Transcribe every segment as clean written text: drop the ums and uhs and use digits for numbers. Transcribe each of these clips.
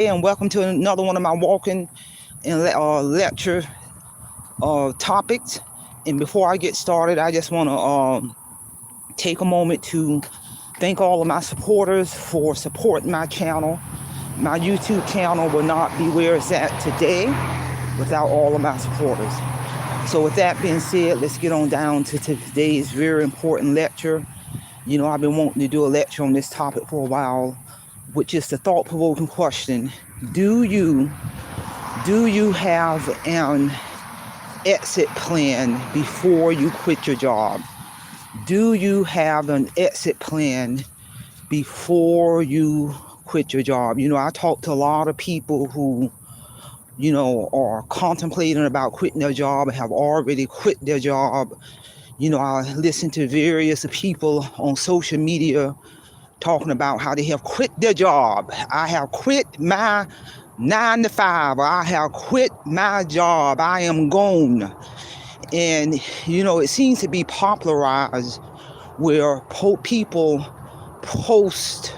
And welcome to another one of my walking and lecture topics. And before I get started, I just want to take a moment to thank all of my supporters for supporting my channel. My YouTube channel will not be where it's at today without all of my supporters. So with that being said, let's get on down to today's very important lecture. You know, I've been wanting to do a lecture on this topic for a while, which is the thought-provoking question: Do you have an exit plan before you quit your job? Do you have an exit plan before you quit your job? You know, I talk to a lot of people who, are contemplating about quitting their job and have already quit their job. You know, I listen to various people on social media talking about how they have quit their job. I have quit my 9 to 5. I have quit my job. I am gone. And, it seems to be popularized where people post,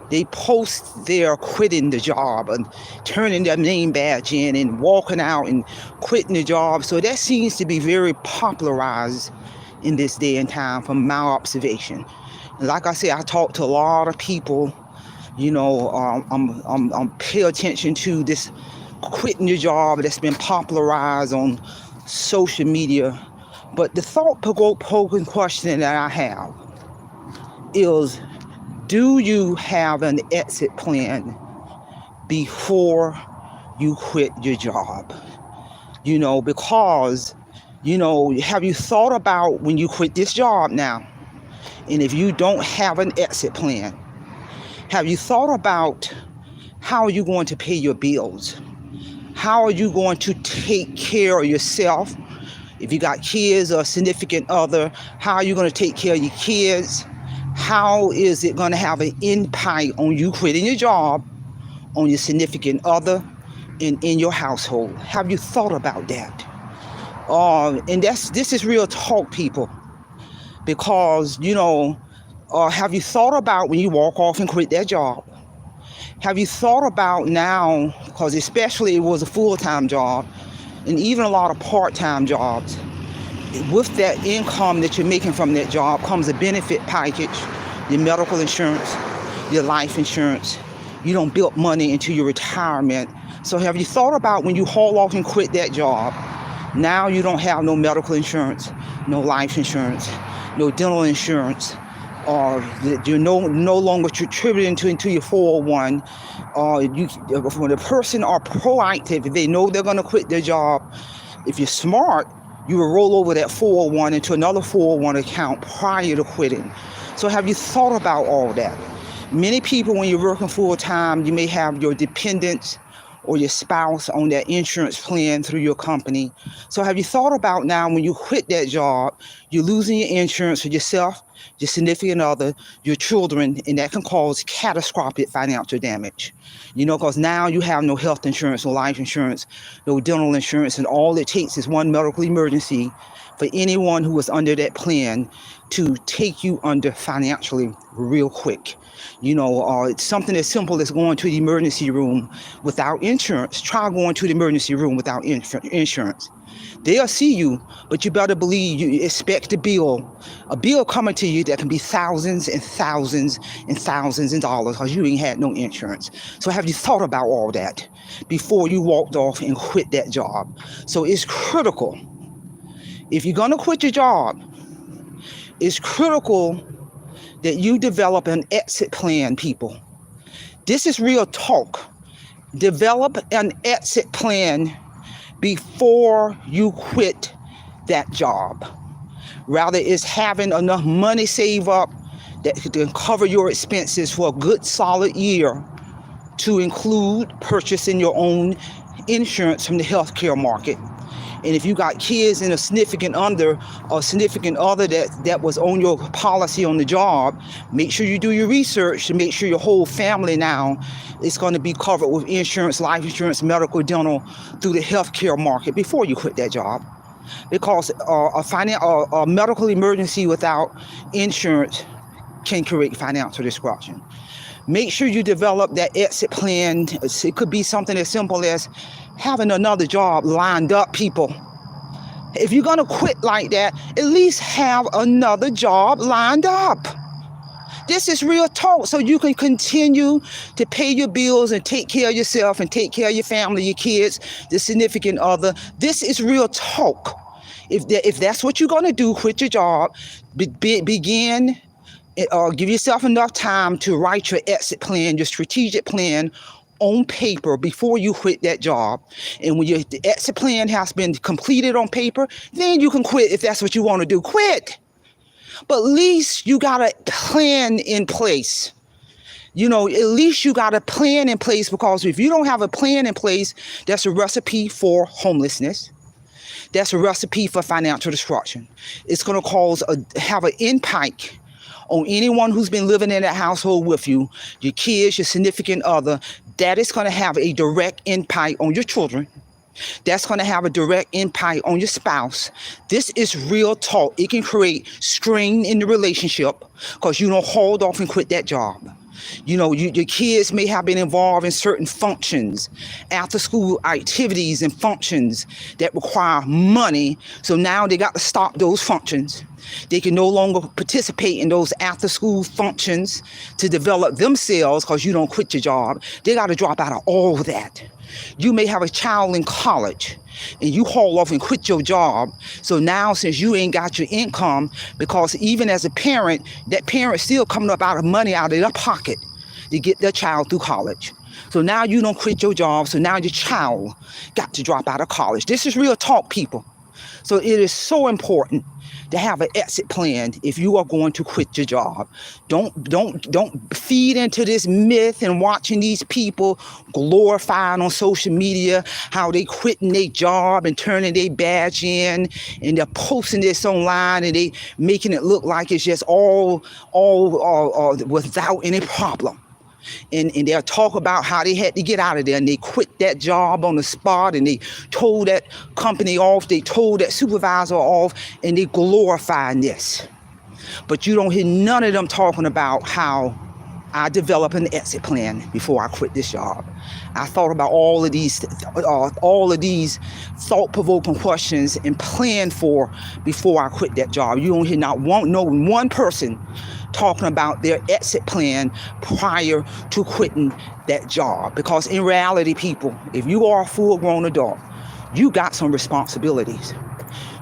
they post their quitting the job and turning their name badge in and walking out and quitting the job. So that seems to be very popularized in this day and time from my observation. And like I said, I talk to a lot of people. I'm pay attention to this quitting your job that's been popularized on social media. But the thought-provoking question that I have is, do you have an exit plan before you quit your job? Because, have you thought about when you quit this job now, and if you don't have an exit plan, have you thought about how are you going to pay your bills? How are you going to take care of yourself? If you got kids or a significant other, how are you going to take care of your kids? How is it going to have an impact on you quitting your job, on your significant other, and in your household? Have you thought about that? And this is real talk, people, because, have you thought about when you walk off and quit that job? Have you thought about now, because especially it was a full-time job, and even a lot of part-time jobs, with that income that you're making from that job comes a benefit package, your medical insurance, your life insurance. You don't build money into your retirement. So have you thought about when you haul off and quit that job, now you don't have no medical insurance, no life insurance, no dental insurance, or you're no longer contributing into your 401. When a person are proactive, if they know they're going to quit their job, if you're smart, you will roll over that 401 into another 401 account prior to quitting. So have you thought about all that? Many people, when you're working full time, you may have your dependents or your spouse on that insurance plan through your company. So have you thought about now when you quit that job, you're losing your insurance for yourself, your significant other, your children, and that can cause catastrophic financial damage. Because now you have no health insurance, no life insurance, no dental insurance, and all it takes is one medical emergency for anyone who is under that plan to take you under financially real quick. It's something as simple as going to the emergency room without insurance. Try going to the emergency room without insurance. They'll see you, but you better believe you expect a bill coming to you that can be thousands and thousands and thousands of dollars because you ain't had no insurance. So have you thought about all that before you walked off and quit that job? So it's critical. If you're going to quit your job, it's critical that you develop an exit plan, people. This is real talk. Develop an exit plan before you quit that job. Rather, it's having enough money saved up that can cover your expenses for a good solid year, to include purchasing your own insurance from the healthcare market. And if you got kids and a significant other that was on your policy on the job, make sure you do your research to make sure your whole family now is going to be covered with insurance, life insurance, medical, dental through the healthcare market before you quit that job. Because a medical emergency without insurance can create financial destruction. Make sure you develop that exit plan. It could be something as simple as having another job lined up, people. If you're going to quit like that, at least have another job lined up. This is real talk, so you can continue to pay your bills and take care of yourself and take care of your family, your kids, the significant other. This is real talk. If that's what you're going to do, quit your job, begin or give yourself enough time to write your exit plan, your strategic plan on paper before you quit that job. And when the exit plan has been completed on paper, then you can quit if that's what you want to do. Quit. But at least you got a plan in place. You know, at least you got a plan in place, because if you don't have a plan in place, that's a recipe for homelessness. That's a recipe for financial destruction. It's going to have an impact on anyone who's been living in that household with you, your kids, your significant other. That is going to have a direct impact on your children. That's going to have a direct impact on your spouse. This is real talk. It can create strain in the relationship because you don't hold off and quit that job. You know, your kids may have been involved in certain functions, after school activities and functions that require money. So now they got to stop those functions. They can no longer participate in those after school functions to develop themselves because you don't quit your job. They got to drop out of all of that. You may have a child in college and you haul off and quit your job. So now, since you ain't got your income, because even as a parent, that parent's still coming up out of money out of their pocket to get their child through college. So now you don't quit your job. So now your child got to drop out of college. This is real talk, people. So it is so important to have an exit plan if you are going to quit your job. Don't feed into this myth and watching these people glorifying on social media how they quitting their job and turning their badge in, and they're posting this online and they making it look like it's just all without any problem. And they'll talk about how they had to get out of there and they quit that job on the spot and they told that company off, they told that supervisor off, and they glorifying this. But you don't hear none of them talking about how I developed an exit plan before I quit this job. I thought about all of these thought-provoking questions and planned for before I quit that job. You don't hear no one person talking about their exit plan prior to quitting that job. Because in reality, people, if you are a full-grown adult, you got some responsibilities.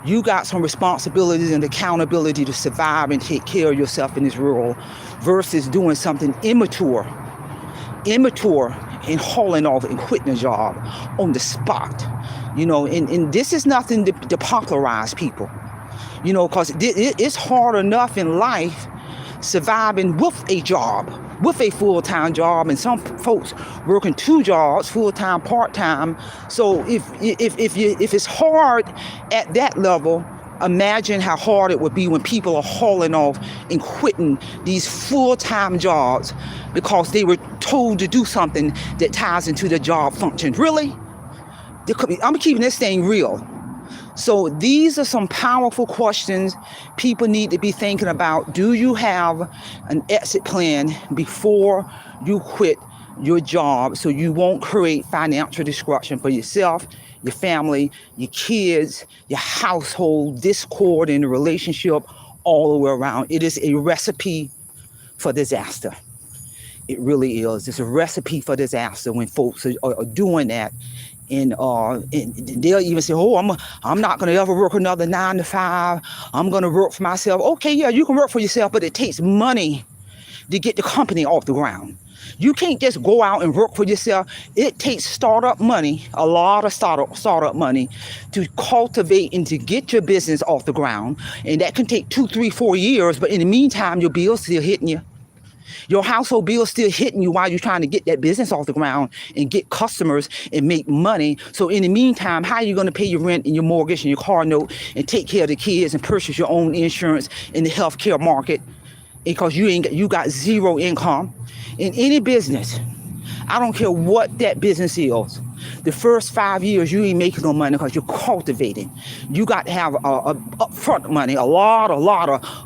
You got some responsibilities and accountability to survive and take care of yourself in this world versus doing something immature and hauling off and quitting a job on the spot. You know, and this is nothing to popularize people, you know, because it's hard enough in life surviving with a job, with a full-time job, and some folks working 2 jobs, full-time, part-time. So if it's hard at that level, imagine how hard it would be when people are hauling off and quitting these full-time jobs because they were told to do something that ties into the job function. Really? I'm keeping this thing real. So these are some powerful questions people need to be thinking about. Do you have an exit plan before you quit your job so you won't create financial destruction for yourself, your family, your kids, your household, discord in the relationship, all the way around? It is a recipe for disaster. It really is. It's a recipe for disaster when folks are doing that. And they'll even say, oh, I'm not going to ever work another 9 to 5. I'm going to work for myself. Okay, yeah, you can work for yourself, but it takes money to get the company off the ground. You can't just go out and work for yourself. It takes startup money, a lot of startup money to cultivate and to get your business off the ground. And that can take 2, 3, 4 years. But in the meantime, your bill's still hitting you. Your household bill is still hitting you while you're trying to get that business off the ground and get customers and make money. So in the meantime, how are you going to pay your rent and your mortgage and your car note and take care of the kids and purchase your own insurance in the healthcare market? Because you got zero income. In any business, I don't care what that business is. The first 5 years, you ain't making no money because you're cultivating. You got to have a upfront money, a lot of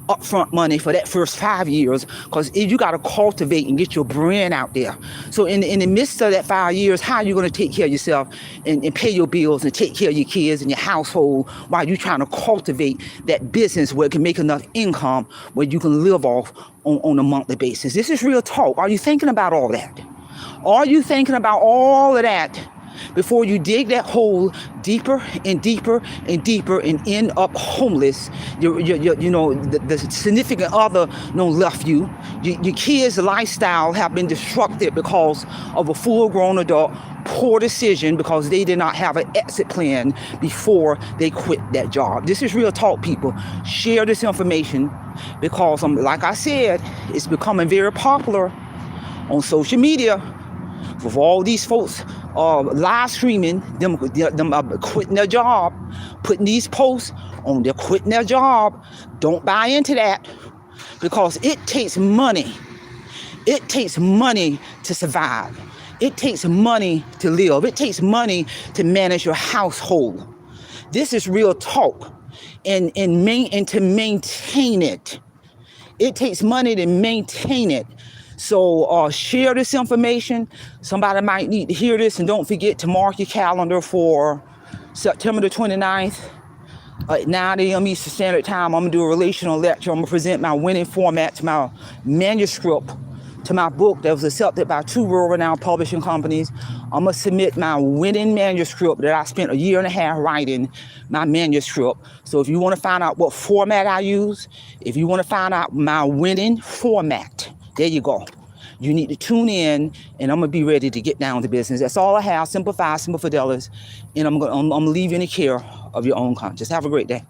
upfront money for that first 5 years, because you got to cultivate and get your brand out there. So in the midst of that 5 years, how are you going to take care of yourself and pay your bills and take care of your kids and your household while you're trying to cultivate that business where it can make enough income where you can live off on a monthly basis? This is real talk. Are you thinking about all that? Are you thinking about all of that before you dig that hole deeper and deeper and deeper and end up homeless? The significant other left you. Your kids' lifestyle have been disrupted because of a full-grown adult poor decision because they did not have an exit plan before they quit that job. This is real talk, people. Share this information because, like I said, it's becoming very popular on social media with all these folks live streaming them quitting their job, putting these posts on their quitting their job. Don't buy into that because it takes money. It takes money to survive. It takes money to live. It takes money to manage your household. This is real talk. And to maintain it. It takes money to maintain it. So share this information. Somebody might need to hear this, and don't forget to mark your calendar for September the 29th at 9 a.m. Eastern Standard Time. I'm going to do a relational lecture. I'm going to present my winning format to my manuscript, to my book that was accepted by 2 world-renowned publishing companies. I'm going to submit my winning manuscript that I spent 1.5 years writing my manuscript. So if you want to find out what format I use, if you want to find out my winning format, there you go. You need to tune in, and I'm going to be ready to get down to business. That's all I have. Simple Fidelity. And I'm going to leave you in the care of your own conscience. Have a great day.